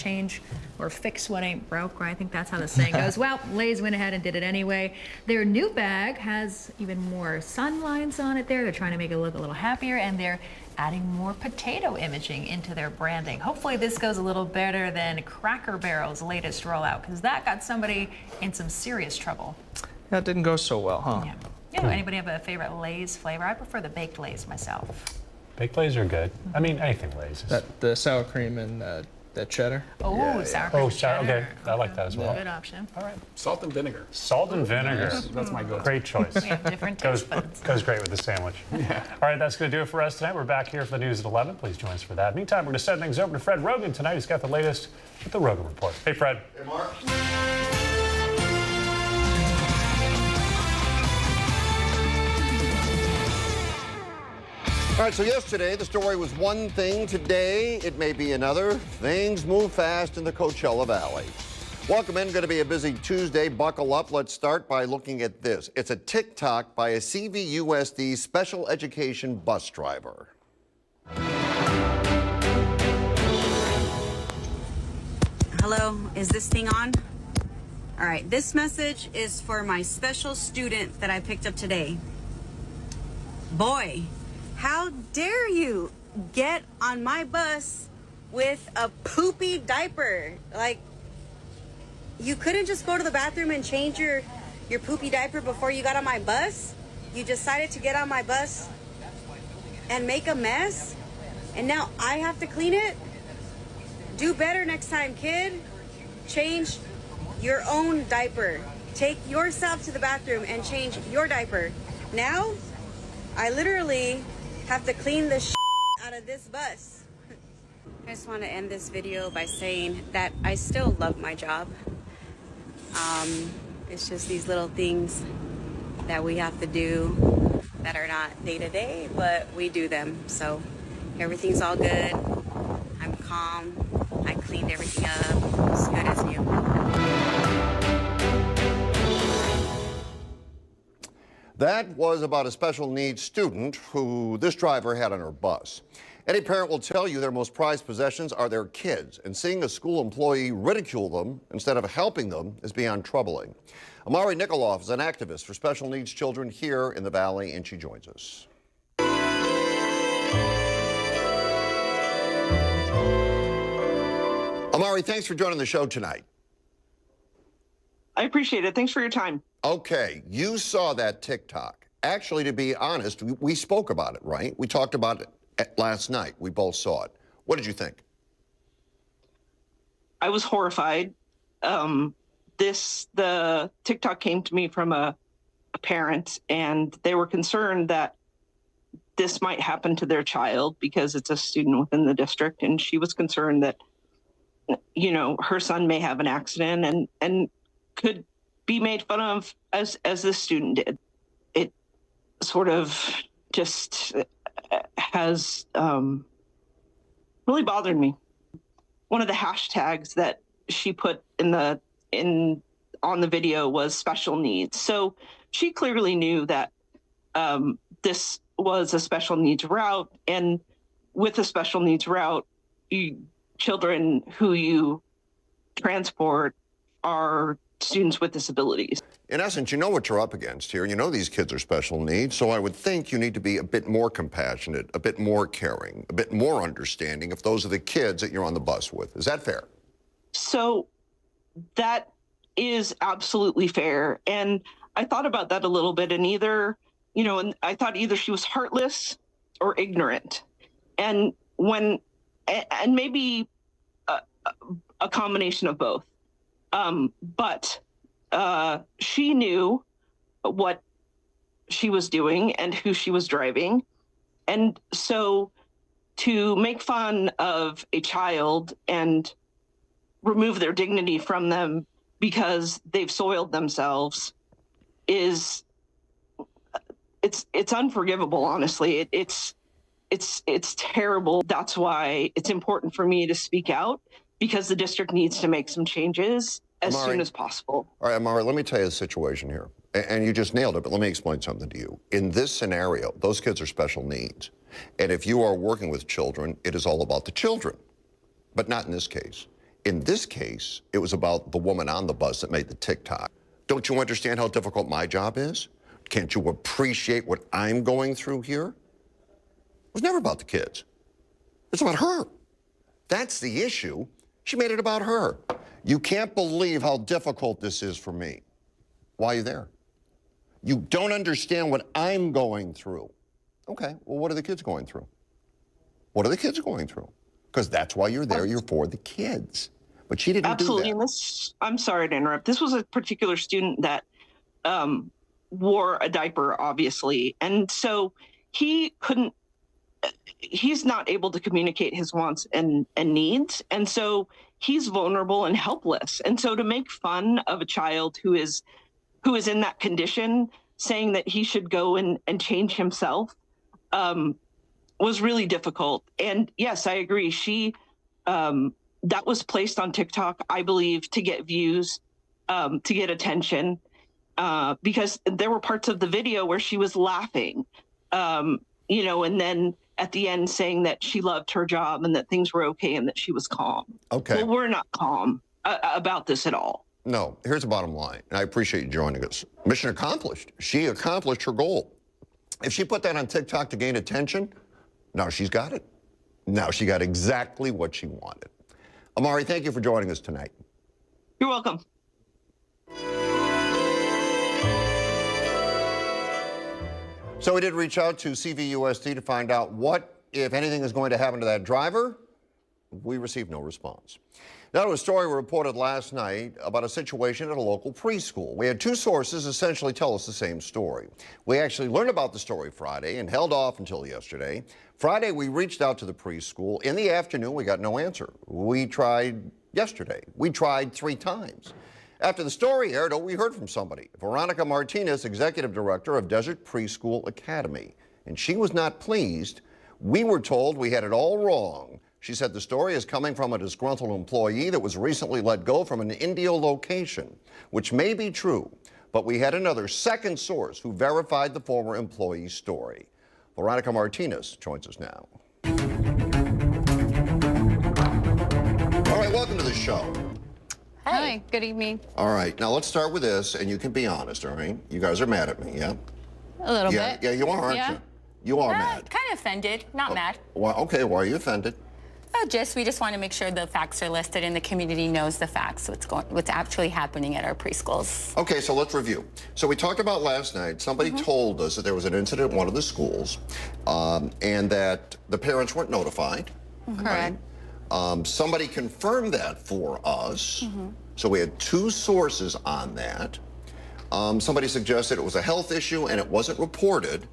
change or fix what ain't broke, right? I think that's how the saying goes. Well, Lay's went ahead and did it anyway. Their new bag has even more sun lines on it there. They're trying to make it look a little happier, and they're adding more potato imaging into their branding. Hopefully this goes a little better than Cracker Barrel's latest rollout, because that got somebody in some serious trouble. That didn't go so well, huh? Yeah. Anybody have a favorite Lay's flavor? I prefer the baked Lay's myself. Baked Lay's are good. I mean, anything Lay's. The sour cream and that cheddar. Oh, Yeah, sour cream. Oh, sour. Okay, cheddar. I like that as well. Good option. All right. Salt and vinegar. Salt and vinegar. That's my go-to. Great choice. We have different taste buds. Goes great with the sandwich. Yeah. All right, that's going to do it for us tonight. We're back here for the news at 11. Please join us for that. Meantime, we're going to send things over to Fred Rogan tonight. He's got the latest with the Rogan Report. Hey, Fred. Hey, Mark. All right, so yesterday the story was one thing. Today it may be another. Things move fast in the Coachella Valley. Welcome in. Going to be a busy Tuesday. Buckle up. Let's start by looking at this. It's a TikTok by a CVUSD special education bus driver. Hello, is this thing on? All right, this message is for my special student that I picked up today. Boy, how dare you get on my bus with a poopy diaper? Like, you couldn't just go to the bathroom and change your poopy diaper before you got on my bus? You decided to get on my bus and make a mess? And now I have to clean it? Do better next time, kid. Change your own diaper. Take yourself to the bathroom and change your diaper. Now, I literally have to clean the shit out of this bus. I just want to end this video by saying that I still love my job. It's just these little things that we have to do that are not day to day, but we do them. So everything's all good. I'm calm. I cleaned everything up. It's good as new. That was about a special needs student who this driver had on her bus. Any parent will tell you their most prized possessions are their kids, and seeing a school employee ridicule them instead of helping them is beyond troubling. Amari Nikoloff is an activist for special needs children here in the Valley, and she joins us. Amari, thanks for joining the show tonight. I appreciate it. Thanks for your time. Okay, you saw that TikTok. Actually, to be honest, we spoke about it, right? We talked about it last night. We both saw it. What did you think? I was horrified. The TikTok came to me from a parent, and they were concerned that this might happen to their child because it's a student within the district, and she was concerned that, you know, her son may have an accident and could be made fun of as this student did. It sort of just has really bothered me. One of the hashtags that she put on the video was special needs. So she clearly knew that this was a special needs route, and with a special needs route, children who you transport are students with disabilities. In essence, you know what you're up against here. You know these kids are special needs, so I would think you need to be a bit more compassionate, a bit more caring, a bit more understanding if those are the kids that you're on the bus with. Is that fair? So that is absolutely fair. And I thought about that a little bit, and I thought either she was heartless or ignorant. And maybe a combination of both. But she knew what she was doing and who she was driving. And so to make fun of a child and remove their dignity from them because they've soiled themselves it's unforgivable, honestly. It's terrible. That's why it's important for me to speak out, because the district needs to make some changes as soon as possible. All right, Amari, let me tell you the situation here. And you just nailed it, but let me explain something to you. In this scenario, those kids are special needs. And if you are working with children, it is all about the children. But not in this case. In this case, it was about the woman on the bus that made the TikTok. Don't you understand how difficult my job is? Can't you appreciate what I'm going through here? It was never about the kids. It's about her. That's the issue. She made it about her. You can't believe how difficult this is for me. Why are you there? You don't understand what I'm going through. Okay, well, what are the kids going through? What are the kids going through? Because that's why you're there. You're for the kids. But she didn't Absolutely. do And that. I'm sorry to interrupt. This was a particular student that wore a diaper, obviously. And so he's not able to communicate his wants and needs. And so he's vulnerable and helpless. And so to make fun of a child who is in that condition, saying that he should go and change himself, was really difficult. And yes, I agree. That was placed on TikTok, I believe, to get views, to get attention, because there were parts of the video where she was laughing, and then at the end saying that she loved her job and that things were okay and that she was calm. Okay. Well, we're not calm about this at all. No, here's the bottom line. And I appreciate you joining us. Mission accomplished. She accomplished her goal. If she put that on TikTok to gain attention, now she's got it. Now she got exactly what she wanted. Amari, thank you for joining us tonight. You're welcome. So we did reach out to CVUSD to find out what, if anything, is going to happen to that driver. We received no response. Now to a story reported last night about a situation at a local preschool. We had two sources essentially tell us the same story. We actually learned about the story Friday and held off until yesterday. Friday, we reached out to the preschool. In the afternoon, we got no answer. We tried yesterday. We tried 3 times. After the story aired, we heard from somebody. Veronica Martinez, Executive Director of Desert Preschool Academy. And she was not pleased. We were told we had it all wrong. She said the story is coming from a disgruntled employee that was recently let go from an Indio location, which may be true, but we had another second source who verified the former employee's story. Veronica Martinez joins us now. All right, welcome to the show. Hi, good evening. All right, now let's start with this, and you can be honest, all right? You guys are mad at me, yeah? A little Yeah, bit. yeah, you are, aren't Yeah. you? You are mad. Kind of offended, not mad. Well, okay, why are you offended? We just want to make sure the facts are listed and the community knows the facts, what's actually happening at our preschools. Okay, so let's review. So we talked about last night, somebody told us that there was an incident at one of the schools and that the parents weren't notified. Correct. Somebody confirmed that for us. So we had 2 sources on that. Somebody suggested it was a health issue and it wasn't reported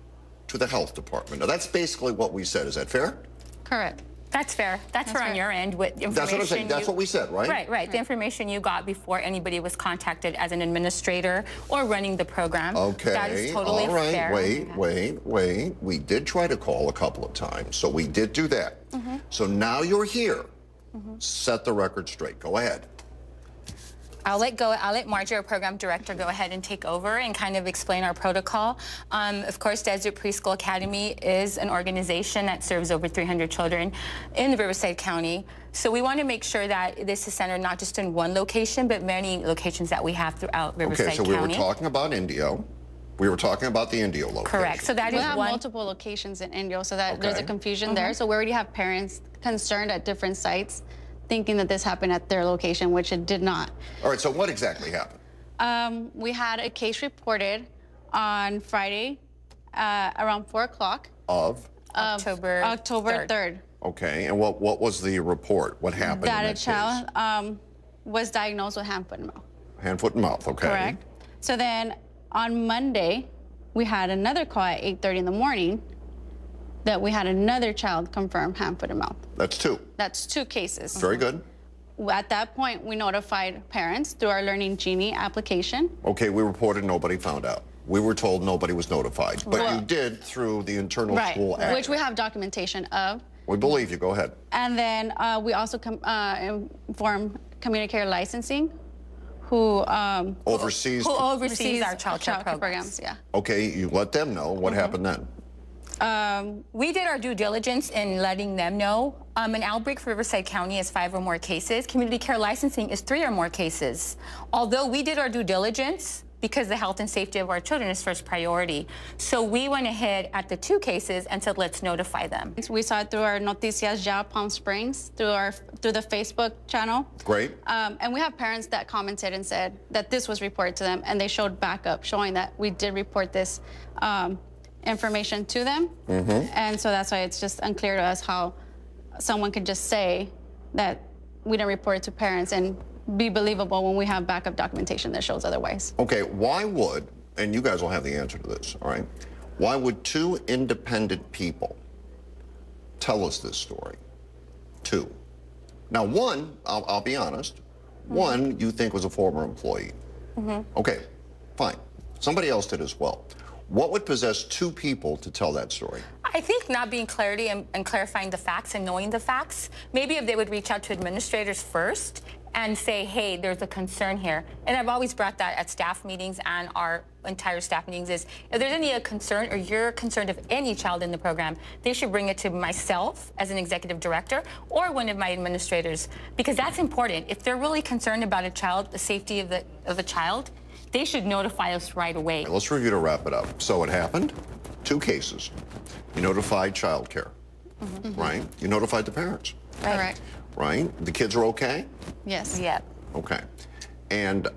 to the health department. Now that's basically what we said. Is that fair? Correct. That's fair. That's fair on right. your end with information. That's what I'm saying. That's what we said, right? Right. The information you got before anybody was contacted as an administrator or running the program. Okay. That is totally all right. fair. Wait. We did try to call a couple of times, so we did do that. So now you're here. Set the record straight. Go ahead. I'll let Margie, our program director, go ahead and take over and kind of explain our protocol. Of course, Desert Preschool Academy is an organization that serves over 300 children in Riverside County. So we want to make sure that this is centered not just in one location, but many locations that we have throughout Riverside Okay, so County. we were talking about Indio. We were talking about the Indio location. Correct. So that We is have one. multiple locations in Indio, so that there's a Okay. confusion there. So we already have parents concerned at different sites thinking that this happened at their location, which it did not. All right, so what exactly happened? We had a case reported on Friday around 4 o'clock. Of? October 3rd. Okay, and what was the report? What happened That in a that child was diagnosed with hand, foot, and mouth. case? Hand, foot, and mouth, okay. Correct. So then on Monday, we had another call at 8:30 in the morning that we had another child confirmed hand, foot, and mouth. That's 2. That's 2 cases. Very good. At that point, we notified parents through our Learning Genie application. Okay, we reported nobody found out. We were told nobody was notified, but Well- you did through the internal school act. Which we have documentation of. We believe you. Go ahead. And then we also informed Communicator Licensing, who Overseas. Who oversees our child care care programs. Yeah. Okay, you let them know. What happened then? We did our due diligence in letting them know. An outbreak for Riverside County is 5 or more cases. Community care licensing is 3 or more cases. Although we did our due diligence, because the health and safety of our children is first priority. So we went ahead at the 2 cases and said, let's notify them. We saw it through our Noticias Ya Palm Springs, through the Facebook channel. Great. And we have parents that commented and said that this was reported to them, and they showed backup showing that we did report this information to them. And so that's why it's just unclear to us how someone could just say that we didn't report it to parents and be believable when we have backup documentation that shows otherwise. Okay, why would, and you guys will have the answer to this, all right? Why would 2 independent people tell us this story? 2. Now, one, I'll be honest, one you think was a former employee. Okay, fine. Somebody else did as well. What would possess 2 people to tell that story? I think not being clarity and clarifying the facts and knowing the facts. Maybe if they would reach out to administrators first and say, hey, there's a concern here. And I've always brought that at staff meetings and our entire staff meetings is, if there's any concern or you're concerned of any child in the program, they should bring it to myself as an executive director or one of my administrators, because that's important. If they're really concerned about a child, the safety of a child, they should notify us right away. Let's review to wrap it up. So it happened, 2 cases. You notified child care, right? You notified the parents, Correct. right? The kids are okay? Yes. Yep. Okay. And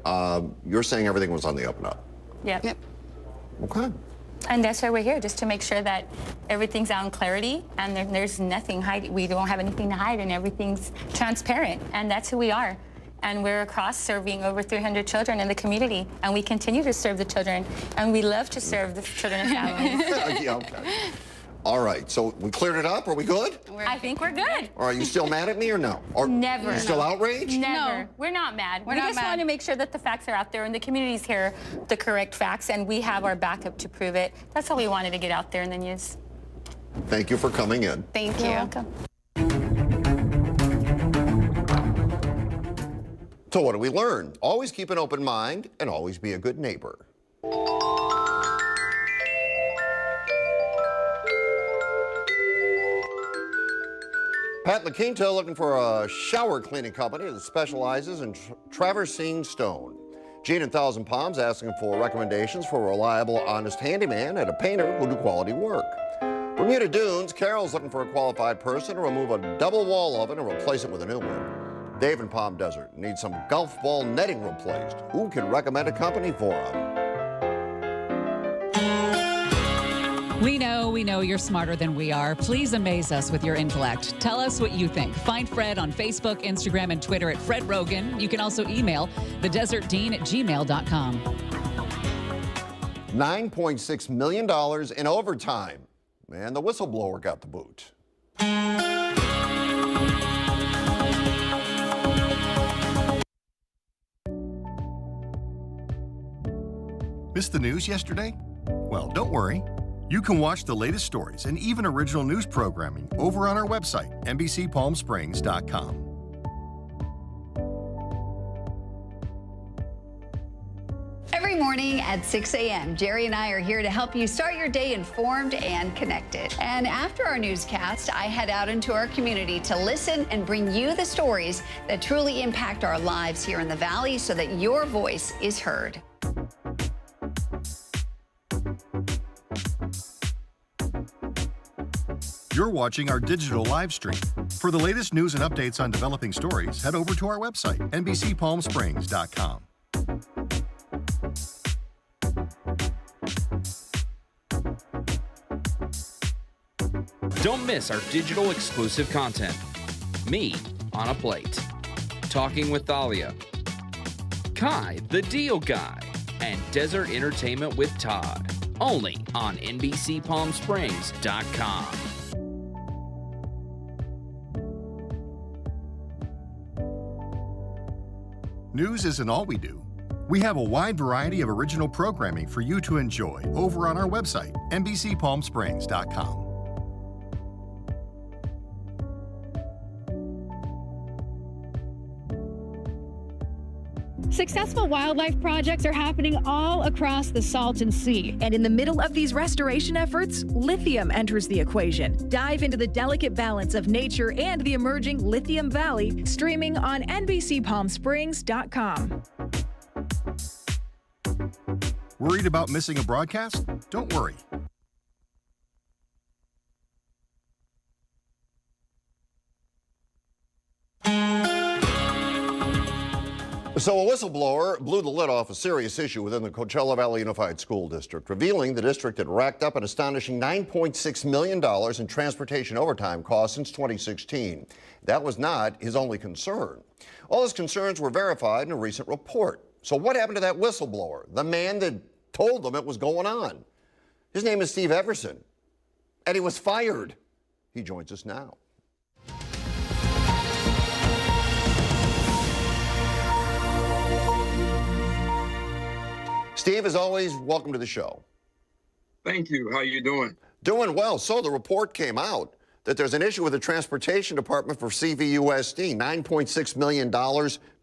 you're saying everything was on the up and up? Yep. Okay. And that's why we're here, just to make sure that everything's out in clarity and there's nothing hiding. We don't have anything to hide and everything's transparent. And that's who we are. And we're across serving over 300 children in the community. And we continue to serve the children. And we love to serve the children and families. Yeah, okay. All right, so we cleared it up. Are we good? I think we're good. Or are you still mad at me or no? Or Never. You still outraged? Never. No. We're not mad. We're We not just mad. want to make sure that the facts are out there and the community's hear the correct facts and we have our backup to prove it. That's all we wanted to get out there in the news. Thank you for coming in. Thank You're you. welcome. So what do we learn? Always keep an open mind and always be a good neighbor. Pat LaQuinta looking for a shower cleaning company that specializes in traversing stone. Gene in Thousand Palms asking for recommendations for a reliable, honest handyman and a painter who'll do quality work. Bermuda Dunes, Carol's looking for a qualified person to remove a double wall oven and replace it with a new one. Dave in Palm Desert needs some golf ball netting replaced. Who can recommend a company for him? We know you're smarter than we are. Please amaze us with your intellect. Tell us what you think. Find Fred on Facebook, Instagram, and Twitter at Fred Rogan. You can also email thedesertdean@gmail.com. $9.6 million in overtime. And the whistleblower got the boot. Missed the news yesterday? Well, don't worry. You can watch the latest stories and even original news programming over on our website, NBCPalmSprings.com. Every morning at 6 a.m., Jerry and I are here to help you start your day informed and connected. And after our newscast, I head out into our community to listen and bring you the stories that truly impact our lives here in the Valley so that your voice is heard. You're watching our digital live stream. For the latest news and updates on developing stories, head over to our website, NBCPalmSprings.com. Don't miss our digital exclusive content. Me on a Plate, Talking with Thalia, Kai the Deal Guy, and Desert Entertainment with Todd. Only on NBCPalmSprings.com. News isn't all we do. We have a wide variety of original programming for you to enjoy over on our website, NBCPalmSprings.com. Successful wildlife projects are happening all across the Salton Sea. And in the middle of these restoration efforts, lithium enters the equation. Dive into the delicate balance of nature and the emerging Lithium Valley, streaming on NBCPalmSprings.com. Worried about missing a broadcast? Don't worry. So a whistleblower blew the lid off a serious issue within the Coachella Valley Unified School District, revealing the district had racked up an astonishing $9.6 million in transportation overtime costs since 2016. That was not his only concern. All his concerns were verified in a recent report. So what happened to that whistleblower, the man that told them it was going on? His name is Steve Everson, and he was fired. He joins us now. Steve, as always, welcome to the show. Thank you. How are you doing? Doing well. So the report came out that there's an issue with the transportation department for CVUSD. $9.6 million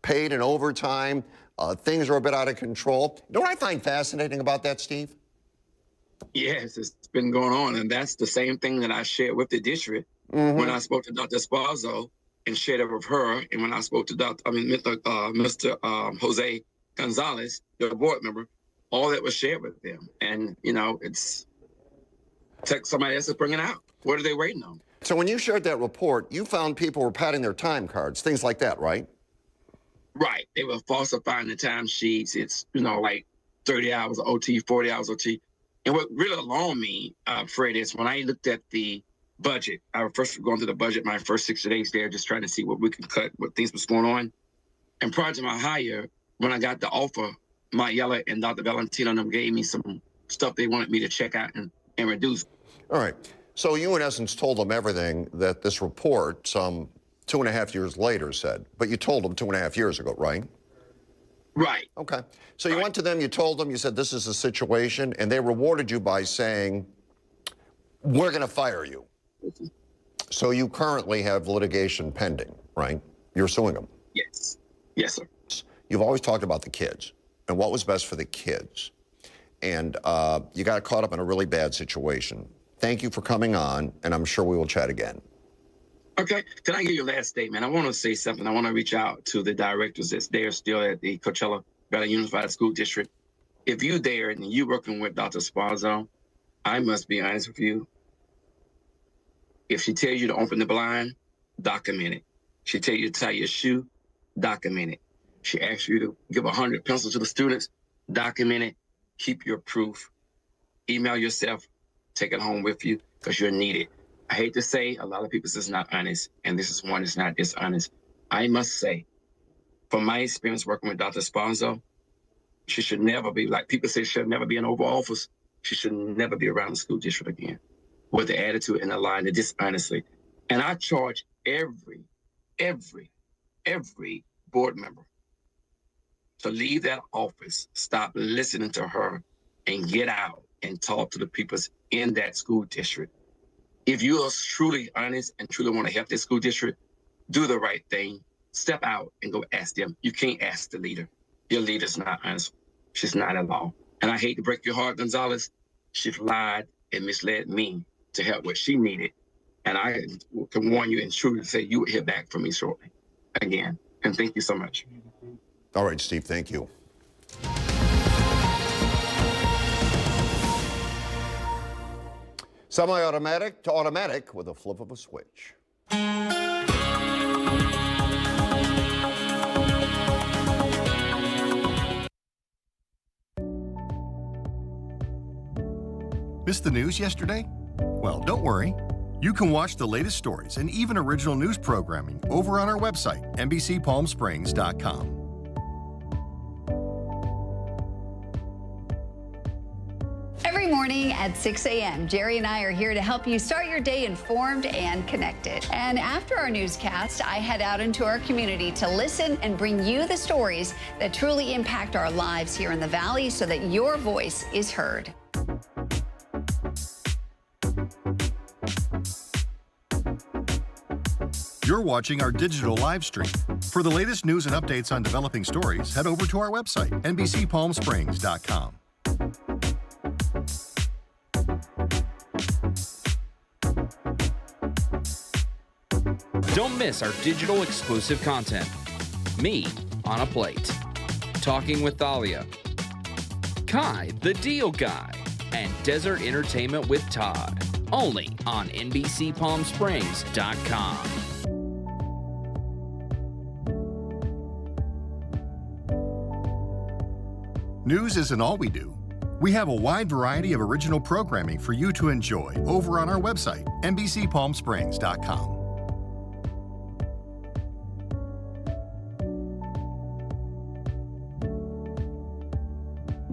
paid in overtime. Things are a bit out of control. You know what I find fascinating about that, Steve? Yes, it's been going on, and that's the same thing that I shared with the district when I spoke to Dr. Sparzo and shared it with her, and when I spoke to Mr. Jose Gonzalez, the board member. All that was shared with them. And, you know, it's somebody else to bring it out. What are they waiting on? So when you shared that report, you found people were padding their time cards, things like that, right? Right. They were falsifying the time sheets. It's, you know, like 30 hours of OT, 40 hours OT. And what really alarmed me, Fred, is when I looked at the budget, I was first going through the budget my first 60 days there, just trying to see what we can cut, what things was going on. And prior to my hire, when I got the offer, Mayella and Dr. Valentino and them gave me some stuff they wanted me to check out and reduce. All right. So you, in essence, told them everything that this report, some 2.5 years later, said. But you told them 2.5 years ago, right? Right. Okay. So you went to them, you told them, you said, this is the situation, and they rewarded you by saying, we're going to fire you. So you currently have litigation pending, right? You're suing them. Yes. Yes, sir. You've always talked about the kids and what was best for the kids. And you got caught up in a really bad situation. Thank you for coming on, and I'm sure we will chat again. Okay. Can I give you a last statement? I want to say something. I want to reach out to the directors that's there still at the Coachella Valley Unified School District. If you're there and you're working with Dr. Sparzo, I must be honest with you. If she tells you to open the blind, document it. She tells you to tie your shoe, document it. She asks you to give 100 pencils to the students, document it, keep your proof, email yourself, take it home with you because you're needed. I hate to say a lot of people say it's not honest, and this is one that's not dishonest. I must say, from my experience working with Dr. Sparzo, she should never be, like people say, she should never be in Oval Office. She should never be around the school district again with the attitude and the line, the dishonestly. And I charge every board member to leave that office, stop listening to her, and get out and talk to the people in that school district. If you are truly honest and truly want to help this school district, do the right thing. Step out and go ask them. You can't ask the leader. Your leader's not honest. She's not at all. And I hate to break your heart, Gonzalez. She's lied and misled me to help what she needed. And I can warn you and truly say you will hear back from me shortly. Again, and thank you so much. All right, Steve, thank you. Semi-automatic to automatic with a flip of a switch. Missed the news yesterday? Well, don't worry. You can watch the latest stories and even original news programming over on our website, NBCPalmSprings.com. Every morning at 6 a.m., Jerry and I are here to help you start your day informed and connected. And after our newscast, I head out into our community to listen and bring you the stories that truly impact our lives here in the Valley so that your voice is heard. You're watching our digital live stream. For the latest news and updates on developing stories, head over to our website, NBCPalmSprings.com. Don't miss our digital exclusive content. Me on a Plate, Talking with Thalia, Kai the Deal Guy, and Desert Entertainment with Todd. Only on NBCPalmSprings.com. News isn't all we do. We have a wide variety of original programming for you to enjoy over on our website, NBCPalmSprings.com.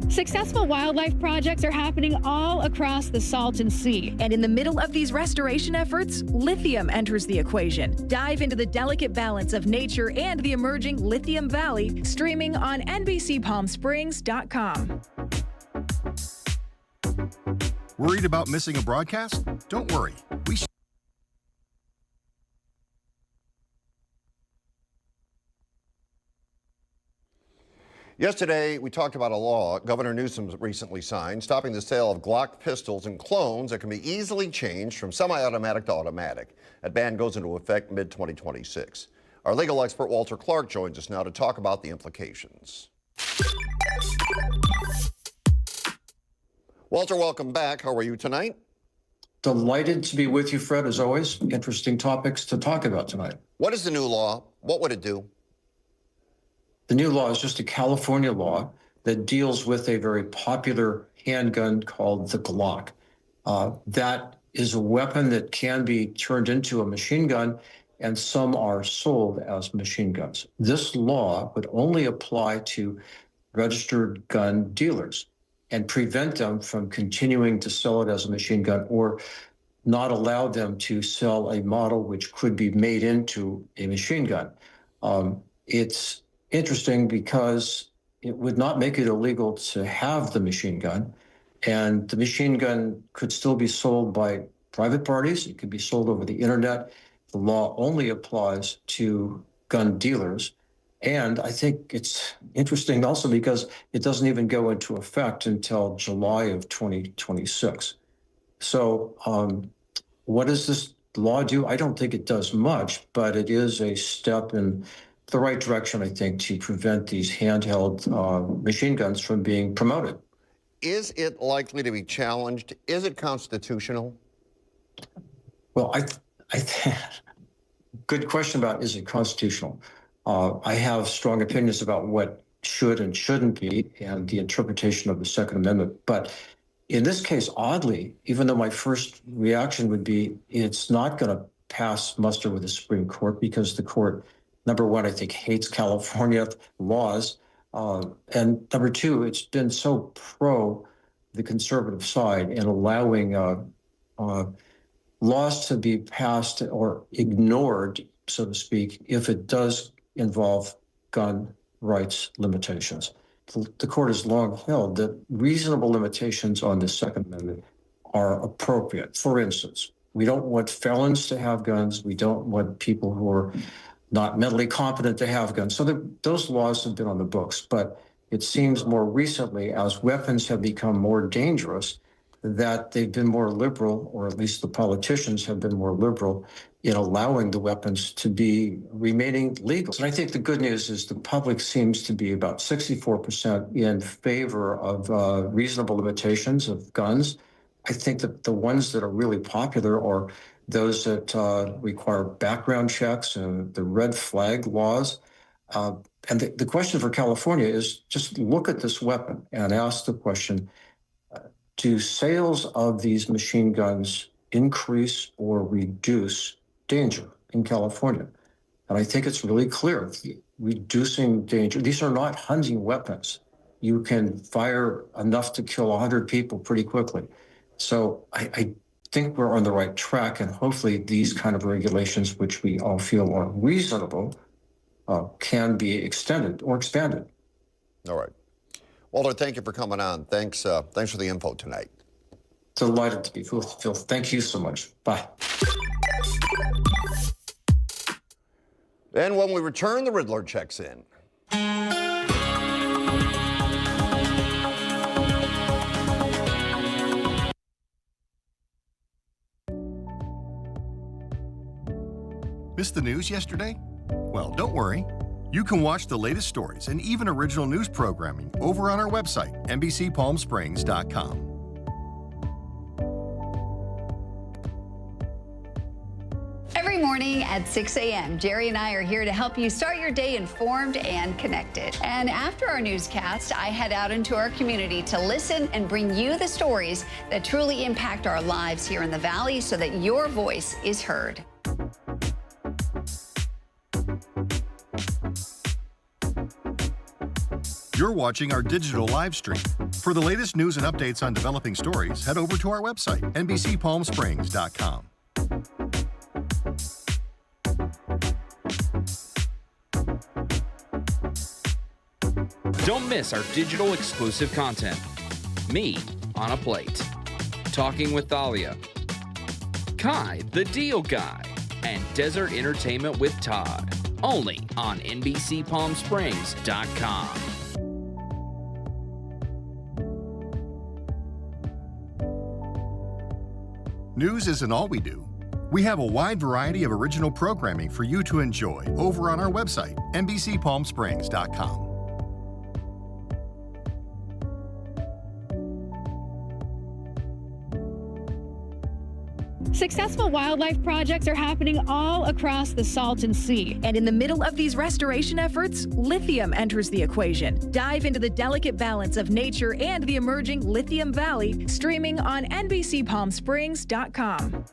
Successful wildlife projects are happening all across the Salton Sea. And in the middle of these restoration efforts, lithium enters the equation. Dive into the delicate balance of nature and the emerging Lithium Valley, streaming on NBCPalmSprings.com. Worried about missing a broadcast? Don't worry. Yesterday, we talked about a law Governor Newsom recently signed stopping the sale of Glock pistols and clones that can be easily changed from semi-automatic to automatic. That ban goes into effect mid-2026. Our legal expert Walter Clark joins us now to talk about the implications. Walter, welcome back. How are you tonight? Delighted to be with you, Fred, as always. Interesting topics to talk about tonight. What is the new law? What would it do? The new law is just a California law that deals with a very popular handgun called the Glock. That is a weapon that can be turned into a machine gun, and some are sold as machine guns. This law would only apply to registered gun dealers and prevent them from continuing to sell it as a machine gun, or not allow them to sell a model which could be made into a machine gun. It's interesting because it would not make it illegal to have the machine gun, and the machine gun could still be sold by private parties. It could be sold over the internet. The law only applies to gun dealers. And I think it's interesting also because it doesn't even go into effect until July of 2026. So what does this law do? I don't think it does much, but it is a step in the right direction, I think, to prevent these handheld machine guns from being promoted. Is it likely to be challenged? Is it constitutional? Well, good question about is it constitutional? I have strong opinions about what should and shouldn't be and the interpretation of the Second Amendment. But in this case, oddly, even though my first reaction would be it's not going to pass muster with the Supreme Court because the court, number one, I think hates California laws. And number two, it's been so pro the conservative side in allowing laws to be passed or ignored, so to speak, if it does involve gun rights limitations. The court has long held that reasonable limitations on the Second Amendment are appropriate. For instance, we don't want felons to have guns. We don't want people who are not mentally competent to have guns. So those laws have been on the books, but it seems more recently, as weapons have become more dangerous, that they've been more liberal, or at least the politicians have been more liberal in allowing the weapons to be remaining legal. And I think the good news is the public seems to be about 64% in favor of reasonable limitations of guns. I think that the ones that are really popular are those that require background checks and the red flag laws. And the question for California is just look at this weapon and ask the question, do sales of these machine guns increase or reduce danger in California? And I think it's really clear, reducing danger. These are not hunting weapons. You can fire enough to kill 100 people pretty quickly. So I think we're on the right track, and hopefully these kind of regulations, which we all feel are reasonable, can be extended or expanded. All right. Walter, thank you for coming on. Thanks for the info tonight. Delighted to be, Phil. Thank you so much. Bye. And when we return, the Riddler checks in. Missed the news yesterday? Well, don't worry. You can watch the latest stories and even original news programming over on our website, NBCPalmSprings.com. Every morning at 6 a.m., Jerry and I are here to help you start your day informed and connected. And after our newscast, I head out into our community to listen and bring you the stories that truly impact our lives here in the Valley so that your voice is heard. You're watching our digital live stream. For the latest news and updates on developing stories, head over to our website, NBCPalmSprings.com. Don't miss our digital exclusive content. Me on a Plate, Talking with Thalia, Kai the Deal Guy, and Desert Entertainment with Todd. Only on NBCPalmSprings.com. News isn't all we do. We have a wide variety of original programming for you to enjoy over on our website, NBCPalmSprings.com. Successful wildlife projects are happening all across the Salton Sea. And in the middle of these restoration efforts, lithium enters the equation. Dive into the delicate balance of nature and the emerging Lithium Valley, streaming on NBCPalmSprings.com.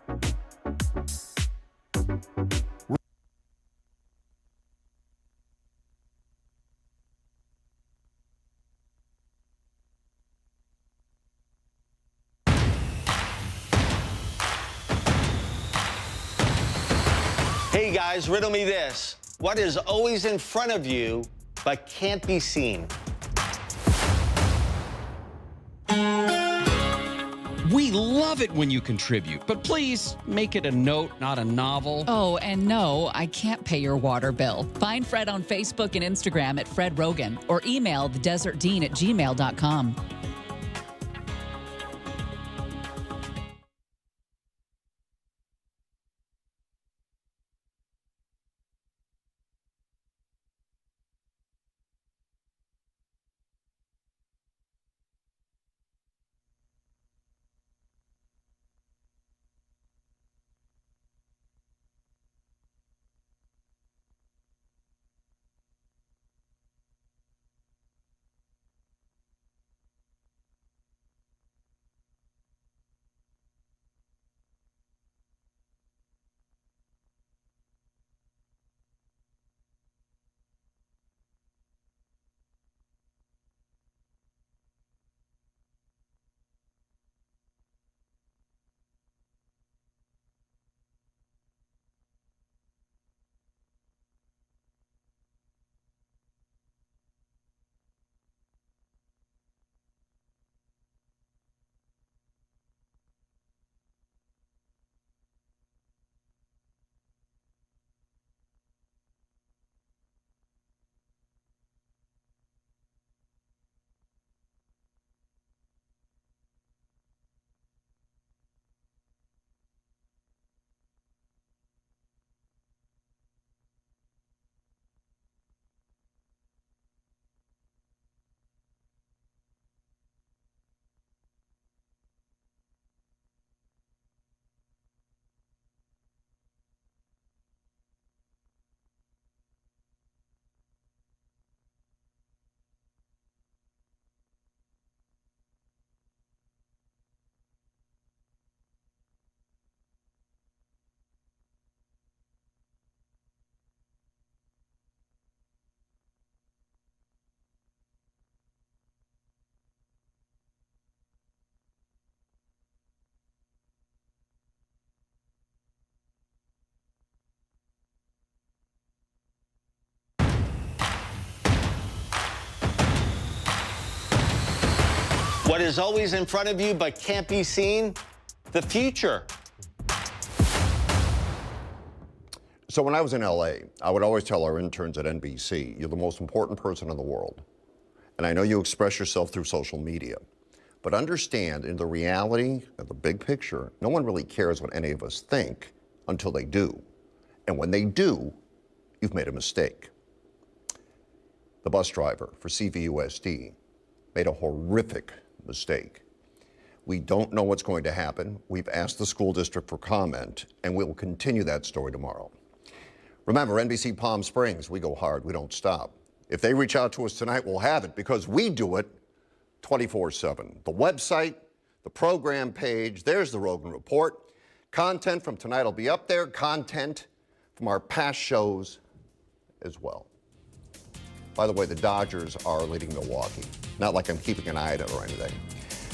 Hey guys, riddle me this. What is always in front of you but can't be seen? We love it when you contribute, but please make it a note, not a novel. Oh, and no, I can't pay your water bill. Find Fred on Facebook and Instagram at Fred Rogan or email thedesertdean@gmail.com. What is always in front of you but can't be seen? The future. So when I was in LA, I would always tell our interns at NBC, you're the most important person in the world. And I know you express yourself through social media. But understand, in the reality of the big picture, no one really cares what any of us think until they do. And when they do, you've made a mistake. The bus driver for CVUSD made a horrific mistake. We don't know what's going to happen. We've asked the school district for comment, and we'll continue that story tomorrow. Remember, NBC Palm Springs, we go hard, we don't stop. If they reach out to us tonight, we'll have it because we do it 24/7. The website, the program page, there's the Rogan Report. Content from tonight will be up there, content from our past shows as well. By the way, the Dodgers are leading Milwaukee. Not like I'm keeping an eye on it or anything.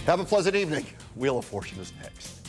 Have a pleasant evening. Wheel of Fortune is next.